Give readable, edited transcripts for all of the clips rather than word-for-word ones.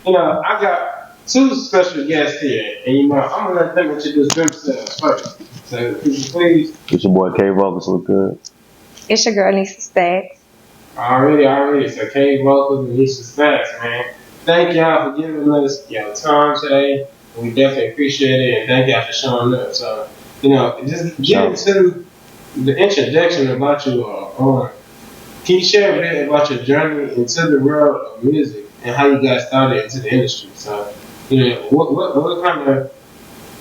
you know, I got two special guests here, and you know, I'm gonna let them introduce themselves first. So, could you please? It's your boy Kvocalz, look good. It's your girl Nesha Stakks. Already. So, Kvocalz and Nesha Stakks, man. Thank y'all for giving us your time today. We definitely appreciate it, and thank y'all for showing up. So, you know, just get into the introduction about you. Can you share a bit about your journey into the world of music and how you got started into the industry? So, you know, what kind of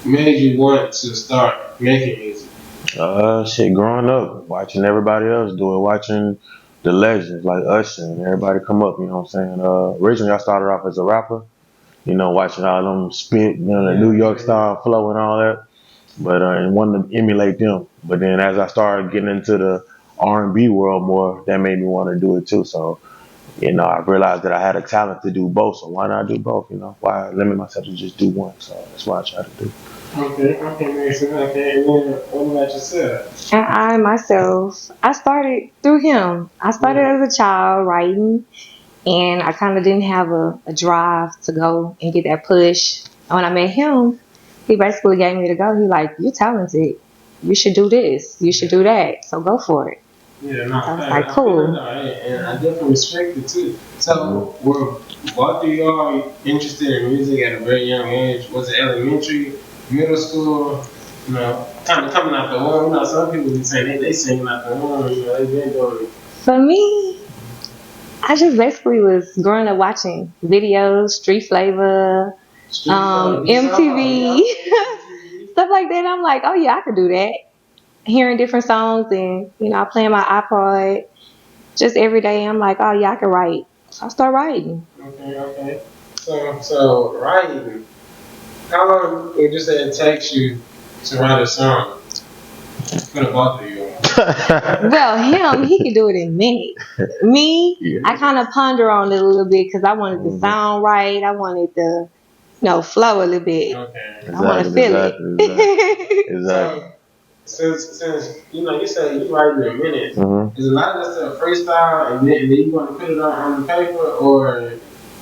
made you want to start making music? Shit, growing up, watching everybody else do it, watching the legends like Usher and everybody come up, you know what I'm saying? Originally, I started off as a rapper, you know, watching all them spit, you know, the New York style flow and all that, but and wanted to emulate them. But then as I started getting into the R&B world more, that made me want to do it too. So, you know, I realized that I had a talent to do both, so why not do both, you know? Why limit myself to just do one? So that's what I try to do. Okay, Mason. Okay, and then what about yourself? And I myself, I started through him. I started as a child writing, and I kind of didn't have a drive to go and get that push. And when I met him, he basically gave me the go. He like, you're talented. You should do this. You should do that. So go for it. Yeah, no, I was like, cool. And I definitely respect it too. So, were both of y'all interested in music at a very young age? Was it elementary, middle school? You know, kind of coming out the womb. You know, some people be saying they singing out the womb. You know, they been doing it. For me, I just basically was growing up watching videos, Street Flavor, MTV, stuff like that. I'm like, oh yeah, I could do that. Hearing different songs and, you know, playing my iPod just every day. I'm like, oh yeah, I can write. So I start writing. Okay. So writing, how long would you say it takes you to write a song for the both of you? Well, he could do it in minutes. Me, yeah. I kind of ponder on it a little bit because I wanted to sound right. I wanted to, you know, flow a little bit. Okay. I want to feel it. Exactly. Since you know, you say you write in a minute, is a lot of that stuff freestyle and then you want to put it on the paper, or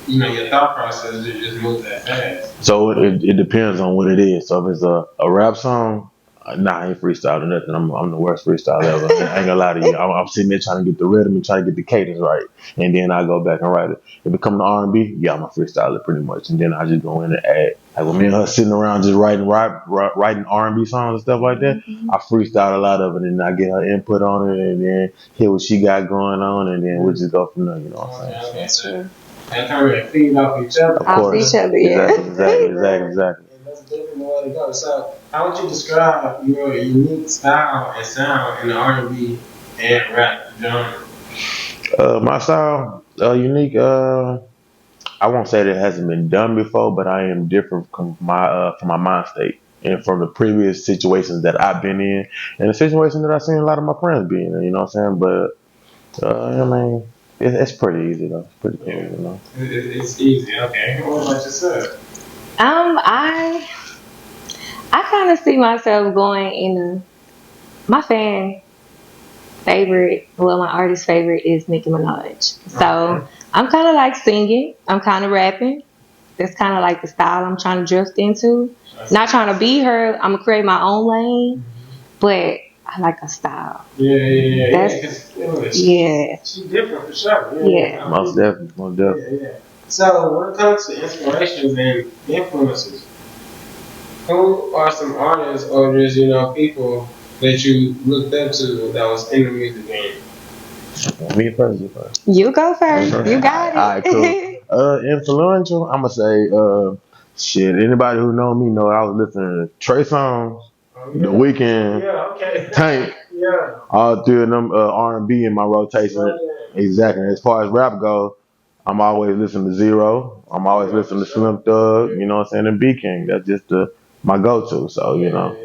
you know, your thought process just moves that fast? So it depends on what it is. So if it's a rap song, nah, I ain't freestyle or nothing. I'm the worst freestyle ever. I ain't gonna lie to you. I'm sitting there trying to get the rhythm and trying to get the cadence right, and then I go back and write it. If it comes to R&B, yeah, I'm a freestyler pretty much, and then I just go in and add. Like when me and her sitting around just writing R&B songs and stuff like that, I freestyle a lot of it, and I get her input on it, and then hear what she got going on, and then we'll just go from there. You know what I'm saying? That's true. And kind of feed off each other. Off each other, yeah. Exactly. That's definitely the way to go. So, how would you describe your unique style and sound in the R&B and rap genre? My style, unique. I won't say that it hasn't been done before, but I am different from my mind state and from the previous situations that I've been in, and the situation that I've seen a lot of my friends be in. You know what I'm saying? But I mean, it's pretty easy though. It's pretty cool, you know. It's easy. Okay. What about yourself? I kind of see myself going in my artist favorite is Nicki Minaj. So I'm kind of like singing. I'm kind of rapping. That's kind of like the style I'm trying to drift into. Not trying to be her. I'm going to create my own lane. But I like her style. Yeah. She's different for sure. Yeah. Most definitely. Yeah. So when it comes to inspirations and influences, who are some artists or just, you know, people that you looked up to that was in the music game? Me first. You go first. You got it. All right, cool. Influential, I'm gonna say, anybody who know me know I was listening to Trey Songz, The Weeknd, Tank, all three of them R&B in my rotation. Exactly. As far as rap goes, I'm always listening to Zero. I'm always listening to Slim Thug. You know what I'm saying? And B King. That's just my go-to. So you know.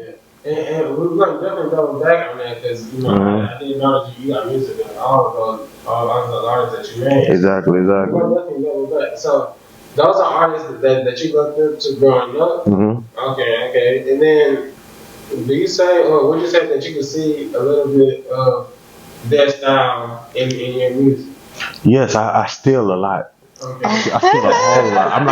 And we're going to definitely go back on that because, you know, I didn't know that you got music in all of those artists that you made. Exactly. We're going to definitely go back. So, those are artists that you looked up to growing up? Okay. And then, do you say, or would you say that you can see a little bit of their style in your music? Yes, I steal a lot. Okay. I feel a whole lot. I'm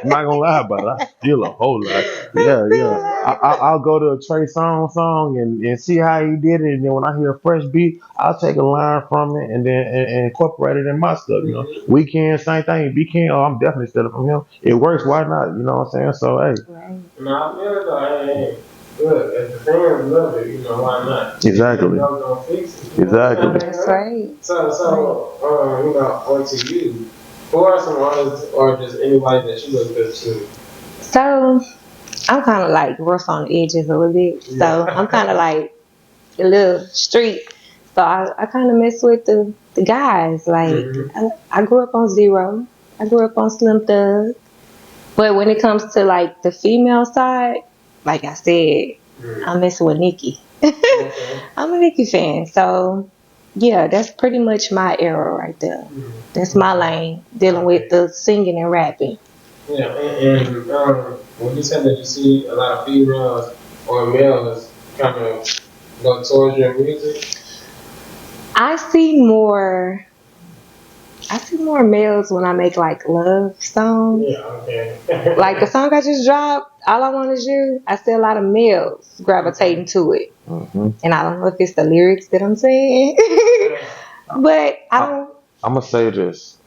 not gonna lie about it. I feel a whole lot. Yeah. I'll go to a Trey Songz song and see how he did it, and then when I hear a fresh beat, I'll take a line from it and then and incorporate it in my stuff. You know, Weekend, same thing. Weekend, oh, I'm definitely stealing from him. It works. Why not? You know what I'm saying? So hey. Right. No, I feel it though. Hey, look, if the fans love it, you know, why not? Exactly. Don't fix it. Exactly. That's right. So, you know, on to you. Who are some artists or just anybody that you look up to? So I'm kind of like rough on the edges a little bit. So I'm kind of like a little street. So I kind of mess with the guys. Like I grew up on Zero. I grew up on Slim Thug. But when it comes to like the female side, like I said, I'm messing with Nicki. I'm a Nicki fan. So yeah, that's pretty much my era right there. That's my lane, dealing with the singing and rapping. Yeah, and when you said that you see a lot of females or males kind of go towards your music, I see more males when I make like love songs. yeah, okay. Like the song I just dropped, All I Want Is You, I see a lot of males gravitating to it. And I don't know if it's the lyrics that I'm saying, but I'm gonna say this.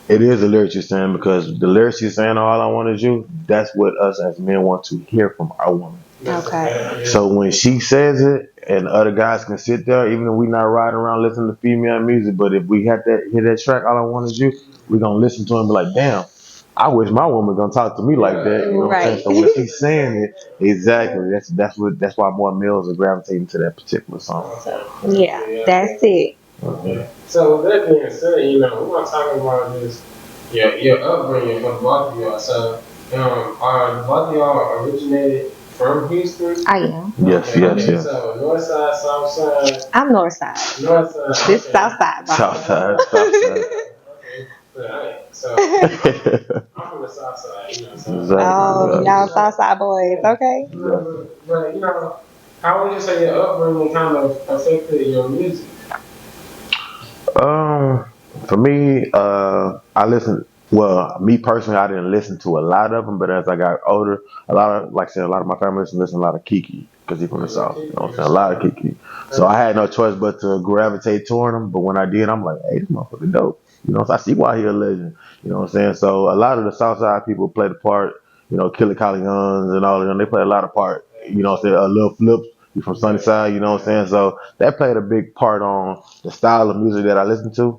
It is the lyrics you're saying, because the lyrics you're saying, all I want is you, that's what us as men want to hear from our woman. okay. So when she says it, and other guys can sit there, even if we not riding around listening to female music, but if we hear that track, all I want is you, we gonna listen to it and be like, damn, I wish my woman gonna talk to me like that. You know what I'm saying? So when she's saying it, exactly, that's why more males are gravitating to that particular song. Yeah, that's it. So with that being said, you know, we want to talk about this, your upbringing for both of y'all. So, are both of y'all originated from Houston? I am. Yes. So Northside, Southside. I'm Northside. Northside. This Southside. Southside. Okay. So I'm from the Southside, you know. So. Oh, y'all Southside boys, okay? But you know, how would you say your upbringing kind of affected your music? For me, I listened. Well, me personally, I didn't listen to a lot of them, but as I got older, a lot of my family listen to a lot of Kiki, because he's from the South. You know what I'm saying? A lot of Kiki. So I had no choice but to gravitate toward him. But when I did, I'm like, hey, this motherfucker dope. You know, so I see why he a legend. You know what I'm saying? So a lot of the Southside people play the part. You know, Killer Colleons and all of them, they play a lot of part. You know what I'm saying? A Lil Flips, you from Sunnyside, you know what I'm saying? So that played a big part on the style of music that I listened to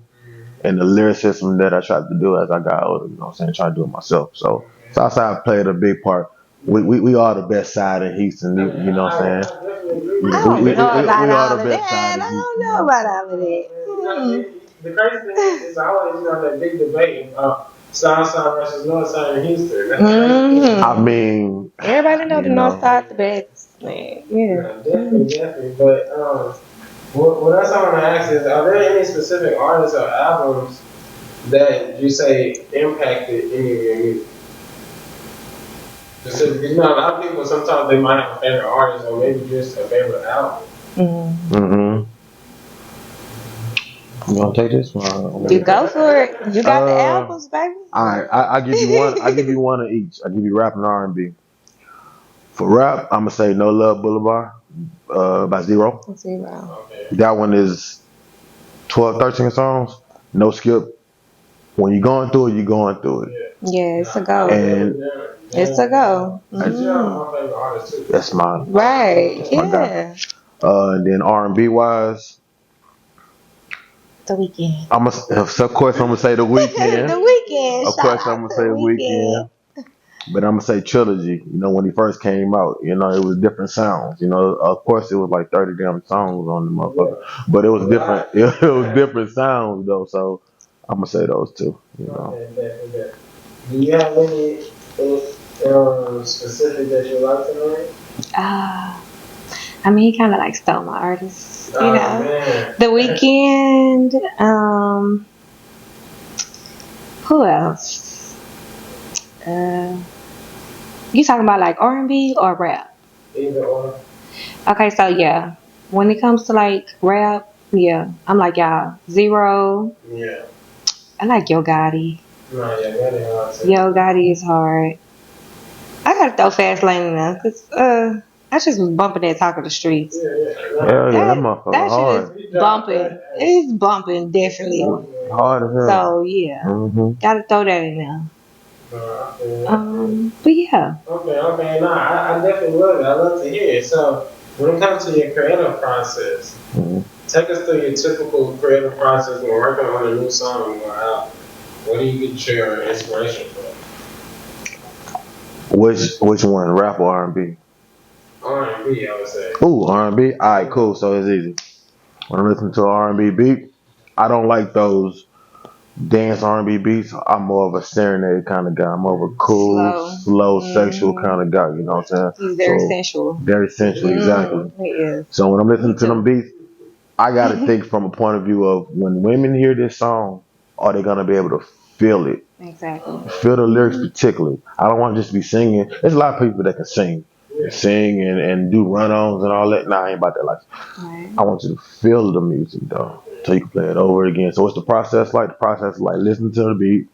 and the lyricism that I tried to do as I got older, you know what I'm saying? Try to do it myself. So Southside played a big part. We are the best side of Houston, you know what I'm saying? I don't know about all of that. I don't know about all of that. The crazy thing is always, you know, that big debate Southside versus Northside in Houston. I mean, everybody know the Northside the best, man. Yeah. Definitely. But what else I want to ask is, are there any specific artists or albums that you say impacted any of your music? Specifically, you know, a lot of people sometimes they might have a favorite artist or maybe just a favorite album. You want to take this? You go for it. You got the albums, baby. All right, I give you one. I give you one of each. I give you rap and R&B. For rap, I'm gonna say No Love Boulevard by Zero. Okay. That one is 12, 13 songs. No skip. When you're going through it, you're going through it. Yeah, it's a go. And it's a go. My favorite artist too. That's mine. Right. That's my yeah. guy. And then R&B wise, The Weeknd. Of course, I'm gonna say The Weeknd. The Weeknd. Of course, I'm gonna say The Weeknd. But I'm gonna say Trilogy. You know, when he first came out, you know, it was different sounds. You know, of course, it was like 30 damn songs on the motherfucker, but it was different. It was different sounds though. So I'm gonna say those two. You know. Okay. Do you have any specific that you like tonight? I mean, he kind of like stole my artist, you know. Man. The Weeknd. Who else? You talking about like R&B or rap? Either or. Okay, so yeah, when it comes to like rap, yeah, I'm like y'all. Zero. Yeah. I like Yo Gotti. No, yeah, that ain't hard to. Yo Gotti is hard. I gotta throw Fast Lane in there because I just was bumping that Talk of the Streets. Hell yeah, that motherfucker That hard. shit is bumping. It's bumping definitely. Hard as hell. So yeah, gotta throw that in there. But yeah. Okay. No, I definitely love it. I love to hear it. So when it comes to your creative process, take us through your typical creative process when working on a new song or album. What do you get your inspiration from? Which one, rap or R&B? R&B, I would say. Ooh, R&B? Alright, cool, so it's easy. When I'm listening to an R&B beat, I don't like those dance R&B beats. I'm more of a serenade kind of guy. I'm more of a cool, slow sexual kind of guy, you know what I'm saying? He's very sensual. Very sensual, exactly. He is. So when I'm listening to them beats, I gotta think from a point of view of when women hear this song, are they gonna be able to feel it? Exactly. Feel the lyrics particularly. I don't want to just be singing. There's a lot of people that can sing and do run-ons and all that. Nah, I ain't about that life. Right. I want you to feel the music though, so you can play it over again. So what's the process like? The process is like listening to the beat,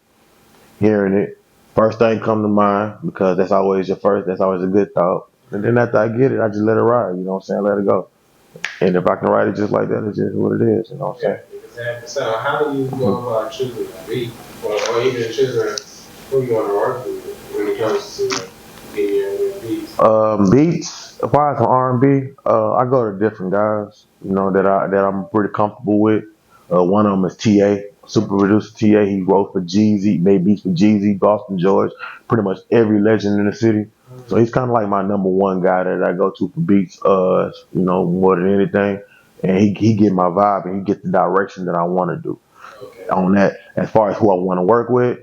hearing it. First thing come to mind, because that's always your first. That's always a good thought. And then after I get it, I just let it ride. You know what I'm saying? Let it go. And if I can write it just like that, it's just what it is. You know what I'm saying? Exactly. So how do you go about choosing a beat, or even choosing who you want to work with when it comes to being beats? Beats. If I have some R&B, I go to different guys. You know that I'm pretty comfortable with. One of them is TA, super producer TA. He wrote for Jeezy, made beats for Jeezy, Boston George, pretty much every legend in the city. So he's kind of like my number one guy that I go to for beats, you know, more than anything. And he get my vibe and he get the direction that I want to do. On that, as far as who I want to work with,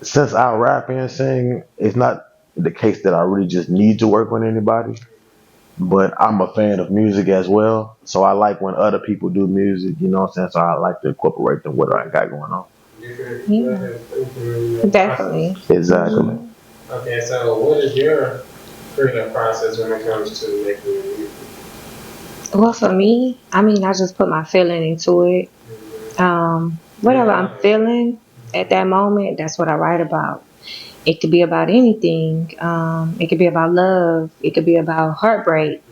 since I rap and sing, it's not the case that I really just need to work with anybody. But I'm a fan of music as well. So I like when other people do music, you know what I'm saying? So I like to incorporate them what I got going on. Yeah. Definitely. Exactly. Okay, so what is your creative process when it comes to making music? Well, for me, I mean, I just put my feeling into it. Whatever I'm feeling at that moment, that's what I write about. It could be about anything. It could be about love. It could be about heartbreak.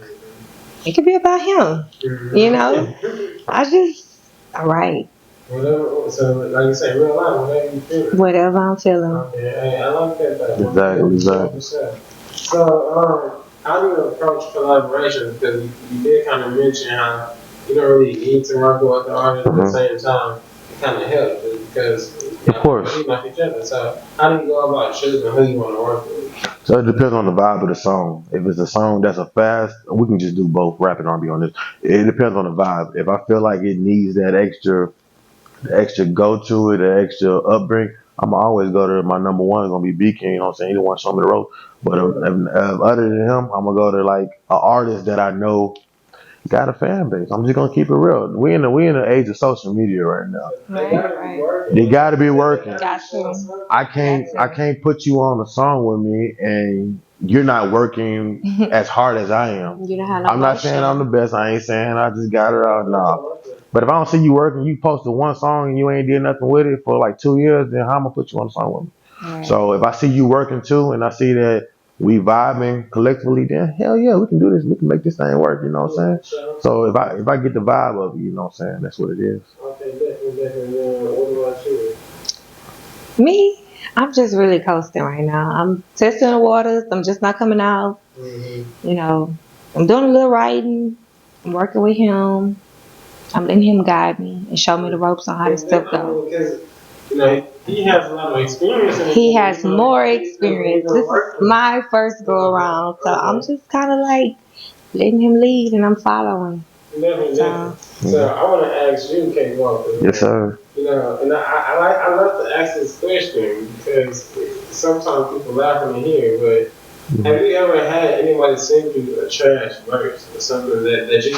It could be about him. You know, I write. Whatever, so like you say, real life, whatever you feel. Whatever I'm feeling. Okay, I like that. Exactly. So, how do you approach collaboration? Because you did kind of mention how you don't really need to work with the artist at the same time. It kind of helps because of course, you like each other. So, how do you go about choosing who you want to work with? So it depends on the vibe of the song. If it's a song that's a fast, we can just do both rap and R&B on this. It depends on the vibe. If I feel like it needs that extra go to it, the extra upbringing, I'm always go to my number one. Is gonna be B King. You know what I'm saying? He the one show me the road. But other than him, I'm gonna go to like an artist that I know got a fan base. I'm just gonna keep it real. We in the age of social media right now. Right. They gotta be working. Got to. I can't put you on a song with me and you're not working as hard as I am. You know how I'm not saying I'm the best. I ain't saying I just got it out. Nah. But if I don't see you working, you posted one song and you ain't did nothing with it for like 2 years, then how am I put you on a song with me? Right. So if I see you working too and I see that we vibing collectively, then hell yeah, we can do this. We can make this thing work, you know what I'm saying? So if I get the vibe of it, you know what I'm saying? That's what it is. Okay, definitely. What about you? Me? I'm just really coasting right now. I'm testing the waters. I'm just not coming out. You know, I'm doing a little writing. I'm working with him. I'm letting him guide me and show me the ropes on how this stuff goes. Because, you know, he has a lot of experience. He has more experience. This is my first go around. So I'm just kind of like letting him lead and I'm following. Definitely. So I want to ask you, Kvocalz. Yes, sir. You know, and I love to ask this question because sometimes people laugh when they hear it, but have you ever had anybody send you a trash verse or something that you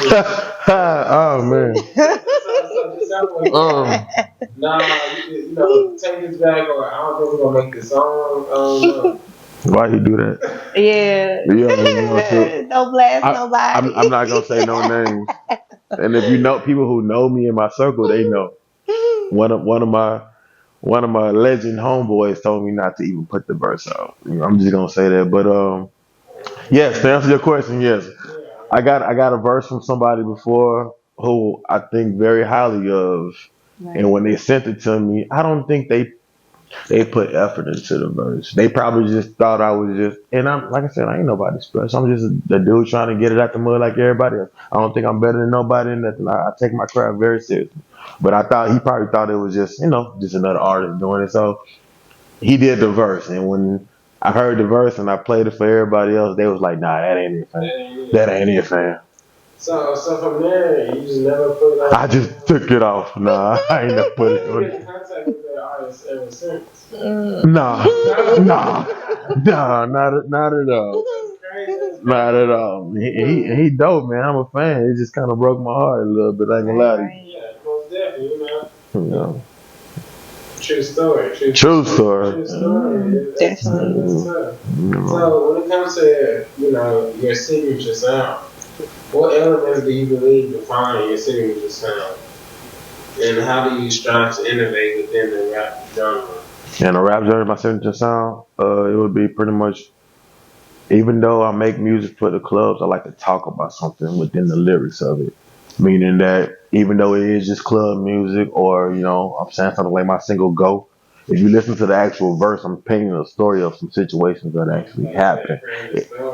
oh man. you know, take this back, or I don't think we're gonna make this song. Why you do that? Yeah. Don't blast nobody. I'm not gonna say no names. And if you know people who know me in my circle, they know. One of my one of my legend homeboys told me not to even put the verse out. I'm just gonna say that. But yes, to answer your question, yes, I got a verse from somebody before who I think very highly of, Right. and when they sent it to me, I don't think they put effort into the verse. They probably just thought I was just, and I'm like I said, I ain't nobody special. I'm just a dude trying to get it out the mud like everybody else. I don't think I'm better than nobody in nothing. I take my craft very seriously. But I thought he probably thought it was just, just another artist doing it. So he did the verse, and when I heard the verse and I played it for everybody else, they was like, "Nah, that ain't it, fam. That ain't it, fam." So from there, you just never put it on. I just took it off. Nah, I ain't never put it You on. been in contact with that artist ever since. Nah, not at all. Not at all. He dope, man. I'm a fan. It just kind of broke my heart a little bit. I ain't gonna lie to you. Yeah, most definitely, You know. True story. True story. True story. Definitely. That's tough. So when it comes to, your signature sound, what elements do you believe define your signature sound? And how do you strive to innovate within the rap genre? And the rap genre, my signature sound, it would be pretty much, even though I make music for the clubs, I like to talk about something within the lyrics of it. Meaning that even though it is just club music, or, I'm saying something like my single Go, if you listen to the actual verse, I'm painting a story of some situations that actually happened.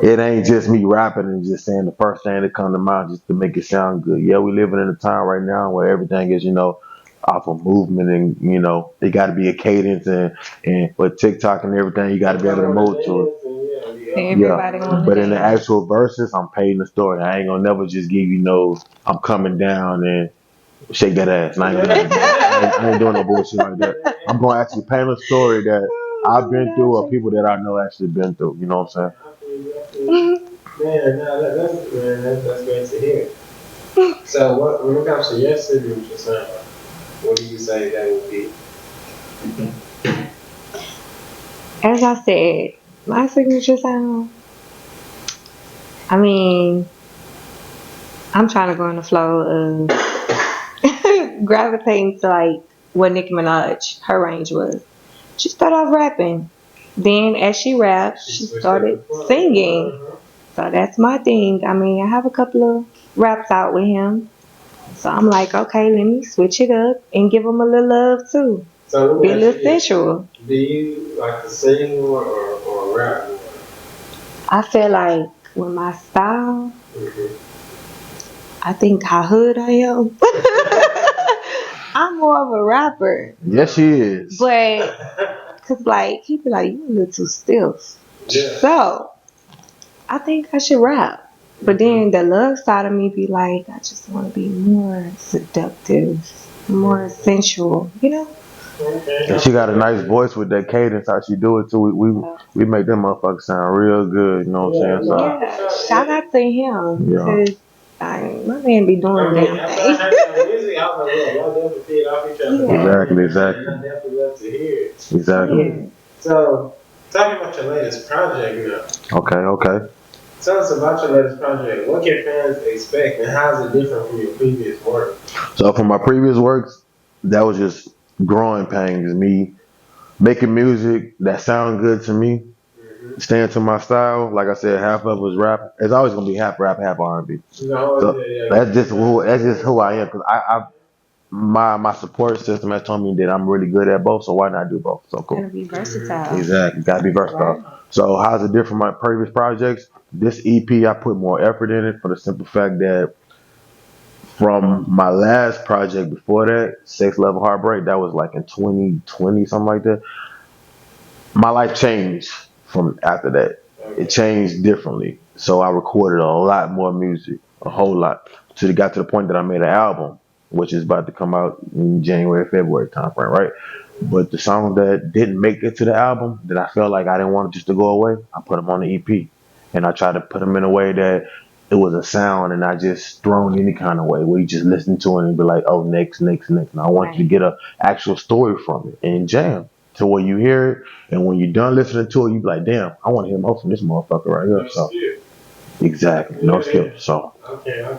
It ain't just me rapping and just saying the first thing that come to mind just to make it sound good. Yeah, we living in a time right now where everything is, off of movement, and it got to be a cadence, and with TikTok and everything, you got to be able to move to it. Everybody wants But to in the dance. actual verses, I'm painting the story. I ain't gonna never just give you I'm coming down and shake that ass. And I ain't doing no bullshit like that. I'm gonna actually paint a story that I've been through, or people that I know actually been through. You know what I'm saying? That's great to hear. So when it comes to your signature sound, what do you say that would be? As I said, my signature sound, I mean, I'm trying to go in the flow of gravitating to like what Nicki Minaj, her range was. She started off rapping. Then as she rapped, she started singing. So that's my thing. I mean, I have a couple of raps out with him. So I'm like, okay, let me switch it up and give him a little love too. So be a little sensual. Do you like to sing or rap more? I feel like with my style, I think how hood I am. I'm more of a rapper. Yes, she is. But, cause like, he be like, you a little too stiff. Yeah. So, I think I should rap. But then the love side of me be like, I just want to be more seductive, more sensual, Okay. And she got a nice voice with that cadence, how she do it too. We make them motherfuckers sound real good, you know what I'm saying? So, yeah, shout out to him. Yeah. Cause my man be doing damn thing. Exactly. I definitely love to hear it. Exactly. Yeah. So, talking about your latest project now. Okay. Tell us about your latest project. What can fans expect, and how is it different from your previous work? So from my previous works, that was just growing pains. Me making music that sound good to me, staying to my style. Like I said, half of it was rap. It's always gonna be half rap, half R&B. So that's just who I am. Cause my support system has told me that I'm really good at both. So why not do both? So cool. Gotta be versatile. Exactly. Gotta be versatile. Right. So how's it different from my previous projects? This EP, I put more effort in it for the simple fact that from my last project before that, Sex Level Heartbreak, that was like in 2020, something like that. My life changed from after that. It changed differently. So I recorded a lot more music, a whole lot. So it got to the point that I made an album, which is about to come out in January, February timeframe, right? But the songs that didn't make it to the album, that I felt like I didn't want it just to go away, I put them on the EP. And I tried to put them in a way that it was a sound and not just thrown any kind of way where you just listen to it and be like, oh, next. And I want you to get an actual story from it and jam to where you hear it. And when you're done listening to it, you be like, damn, I want to hear more from this motherfucker right here. So, exactly. No skip. So. Okay. I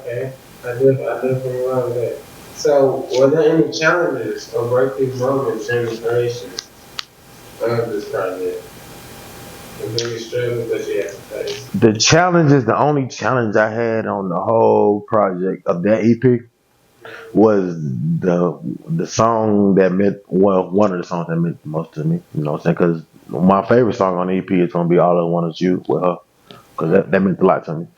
definitely love that. So, were there any challenges or breakthrough moments during the creation of this project? The biggest struggle that you had to face? The challenge is the only challenge I had on the whole project of that EP was the song that meant, well, one of the songs that meant the most to me. You know what I'm saying? Because my favorite song on the EP is gonna be "All I Want Is You" with her, because that meant a lot to me.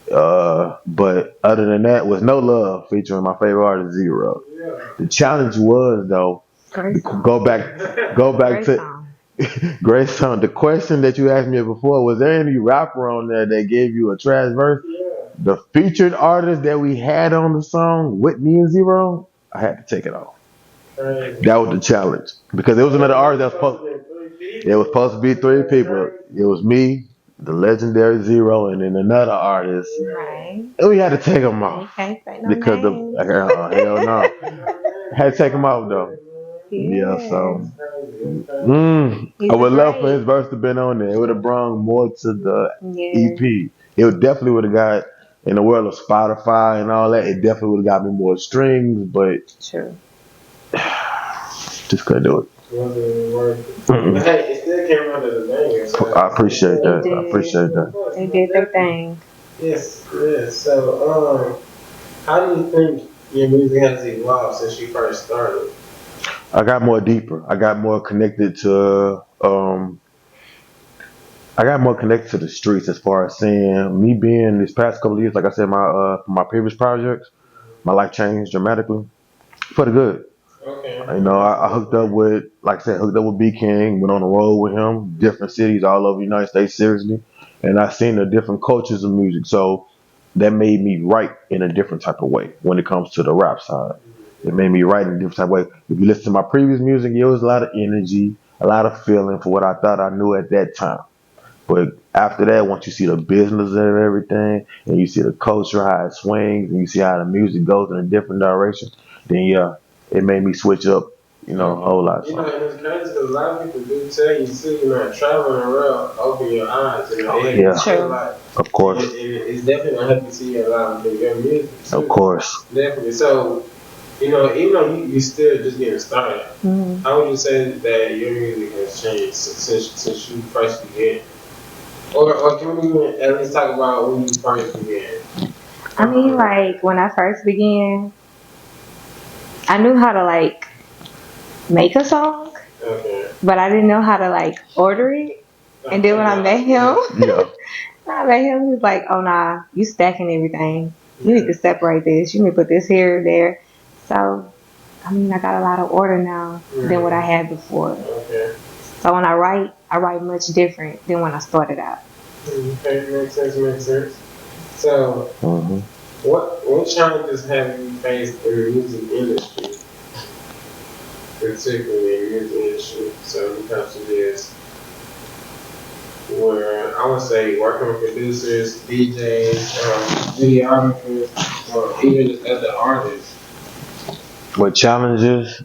But other than that, was "No Love" featuring my favorite artist Zero. The challenge was though, go back Great to song. great song. The question that you asked me before, was there any rapper on there that gave you a trash verse? The featured artist that we had on the song with me and Zero, I had to take it off. That was the challenge because there was another artist that was supposed to be 3 people. It was me, the legendary Zero, and then another artist. Right. And we had to take them off You can't say no because names. hell no, had to take them off though. Yeah, so I would love for his verse to been on there. It would have brought more to the EP. It would definitely would have got, in the world of Spotify and all that, it definitely would have got me more strings, but True. just couldn't do it. Wasn't worth it. But hey, it still came out of the banger. So I appreciate that. I appreciate that. They did their thing. Yes, yes. So, how do you think your music has evolved since you first started? I got more deeper. I got more connected to the streets as far as saying me being this past couple of years, like I said, my previous projects, my life changed dramatically for the good. Okay. You know, I hooked up with, like I said, B King, went on the road with him, different cities all over the United States, seriously, and I seen the different cultures of music. So that made me write in a different type of way when it comes to the rap side. It made me write in a different type of way. If you listen to my previous music, it was a lot of energy, a lot of feeling for what I thought I knew at that time. But after that, once you see the business of everything, and you see the culture, how it swings, and you see how the music goes in a different direction, then yeah, it made me switch up, a whole lot. You know, and it's crazy because a lot of people do tell you too, traveling around, open your eyes. Yeah, like, of course. It's definitely going to help you see a lot of your music too. Of course. Definitely. So, even though you still just getting started, how would you say that your music has changed since you first began? Or can we at least talk about when you first began? I mean, like, when I first began, I knew how to, make a song, but I didn't know how to, order it. And then when I met him, he was like, oh, nah, you stacking everything. You need to separate this. You need to put this here, there. So, I mean, I got a lot of order now than what I had before. Okay. So when I write much different than when I started out. Okay, makes sense. So, what challenges have you faced in the music industry? Particularly in the music industry. So, you have to this where I would say working with producers, DJs, videographers, or even just other artists. What challenges?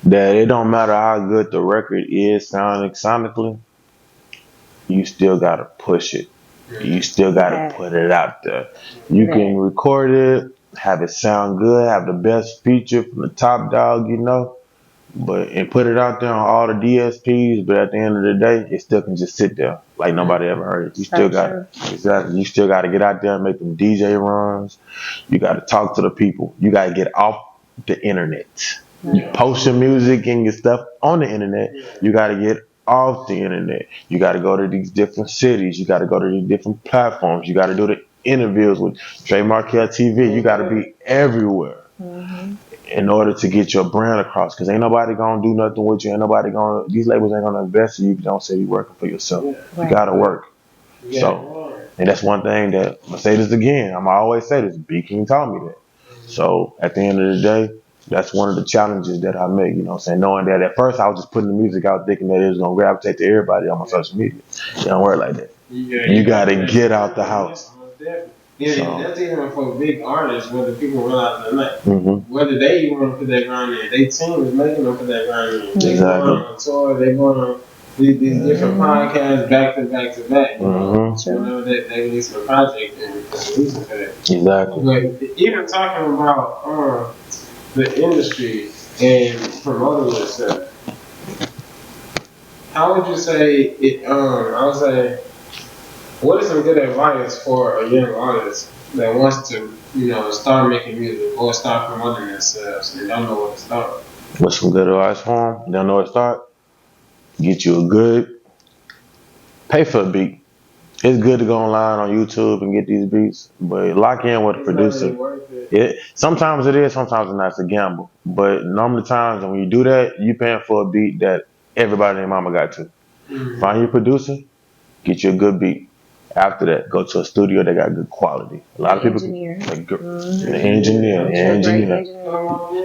That it don't matter how good the record is sonically, you still gotta push it. You still gotta put it out there. You can record it, have it sound good, have the best feature from the top dog, and put it out there on all the DSPs. But at the end of the day, it still can just sit there like nobody ever heard it. You still got You still got to get out there and make them DJ runs. You got to talk to the people. You got to get off the internet. You post your music and your stuff on the internet. You got to get off the internet. You got to go to these different cities. You got to go to these different platforms. You got to do the interviews with TreMarkelTV. You got to be everywhere in order to get your brand across. Because ain't nobody going to do nothing with you. These labels ain't going to invest in you if you don't say you're working for yourself. You got to work. So, and that's one thing that, I'm going to say this again. I'm always say this. B King taught me that. So, at the end of the day, that's one of the challenges that I make, knowing that at first I was just putting the music out thinking that it was going to gravitate to everybody on my social media. It don't work like that. You got to get out the house. Yeah, that's even for big artists, whether people realize it or not. Whether they want to put that grind in, they team is making them put that grind in. They going on tour, they going on these different podcasts back to back to back. Whenever they release a project and release it for that. Exactly. But even talking about the industry and promoting yourself, how would you say it? I would say, what is some good advice for a young artist that wants to, start making music or start promoting themselves and don't know where to start? What's some good advice for them? Don't know where to start? Get you a good, pay for a beat. It's good to go online on YouTube and get these beats, but lock in with a producer. Not really worth it. Sometimes it is, sometimes it's not. It's a gamble. But normally times when you do that, you paying for a beat that everybody and their mama got to. Mm-hmm. Find your producer, get you a good beat. After that, go to a studio that got good quality. A lot of people, Engineer. An engineer.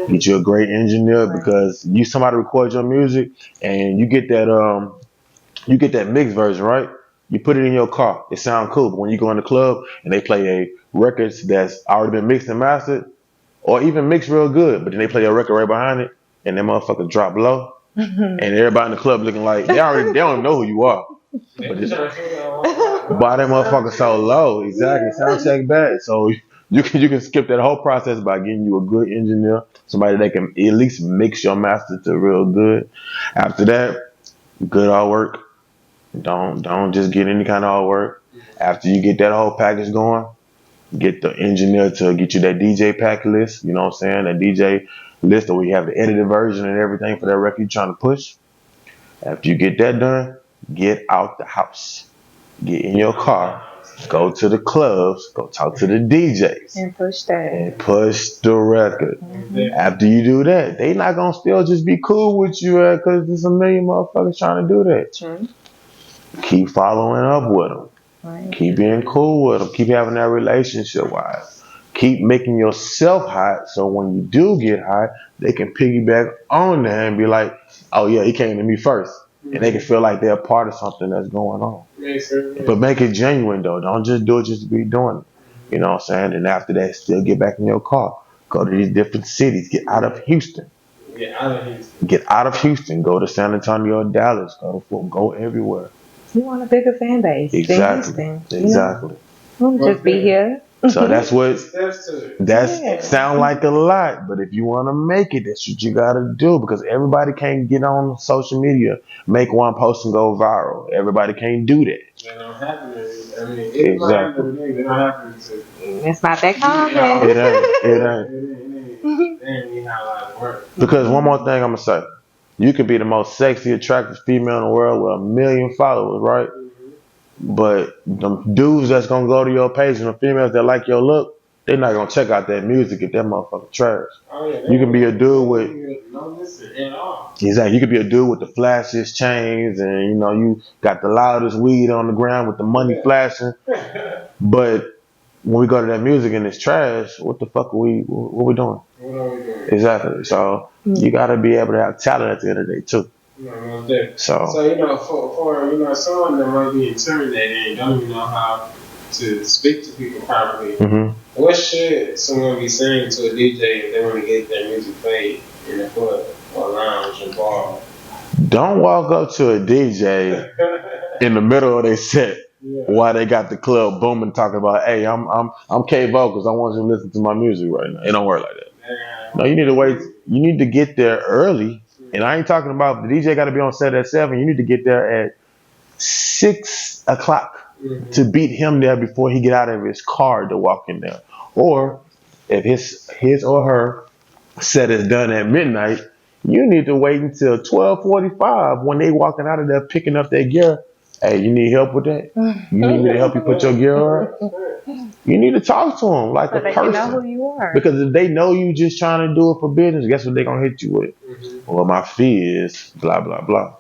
Get you a great engineer because you somebody record your music and you get that mixed version, right? You put it in your car. It sounds cool, but when you go in the club and they play a record that's already been mixed and mastered, or even mixed real good, but then they play a record right behind it, and that motherfucker drop low, and everybody in the club looking like they don't know who you are. But that motherfucker so low, exactly. Sound check bad, so you can skip that whole process by getting you a good engineer, somebody that can at least mix your master to real good. After that, good artwork. Don't just get any kind of artwork. After you get that whole package going, get the engineer to get you that DJ pack list. You know what I'm saying? That DJ list where you have the edited version and everything for that record you're trying to push. After you get that done, get out the house. Get in your car. Go to the clubs. Go talk to the DJs. And push that. And push the record. Mm-hmm. After you do that, they not going to still just be cool with you because there's a million motherfuckers trying to do that. True. Keep following up with them. Right. Keep being cool with them. Keep having that relationship wise. Keep making yourself hot so when you do get hot, they can piggyback on that and be like, oh yeah, he came to me first. And they can feel like they're a part of something that's going on. But make it genuine though. Don't just do it just to be doing it. You know what I'm saying? And after that, still get back in your car. Go to these different cities. Get out of Houston. Get out of Houston. Get out of Houston. Go to San Antonio, Dallas. Go everywhere. You want a bigger fan base. Exactly. Exactly. Don't just be here. So that's what sound like a lot, but if you want to make it, that's what you gotta do because everybody can't get on social media, make one post and go viral. Everybody can't do that. They don't happen. I mean, it's exactly. They don't happen to. It's not that common. It ain't how it works. Because one more thing I'm gonna say, you could be the most sexy, attractive female in the world with 1 million followers, right? But the dudes that's gonna go to your page and the females that like your look, they're not gonna check out that music if that motherfucker trash. Oh, yeah, you can be a dude with no listen at all. Exactly. You could be a dude with the flashiest chains and you got the loudest weed on the ground with the money flashing. But when we go to that music and it's trash, what the fuck what we doing? What are we doing? Exactly. So you gotta be able to have talent at the end of the day too. So for someone that might be intimidated and don't even know how to speak to people properly, what should someone be saying to a DJ if they want to get their music played in the club or lounge or bar? Don't walk up to a DJ in the middle of their set while they got the club booming talking about, hey, I'm Kvocalz, I want you to listen to my music right now. It don't work like that. No, you need to wait. You need to get there early. And I ain't talking about the DJ got to be on set at 7. You need to get there at 6 o'clock to beat him there before he get out of his car to walk in there. Or if his or her set is done at midnight, you need to wait until 12:45 when they walking out of there picking up their gear. Hey, you need help with that? You need me to help you put your gear on? You need to talk to them like a person. They know who you are. Because if they know you just trying to do it for business, guess what they're going to hit you with? Well, my fee is blah, blah, blah.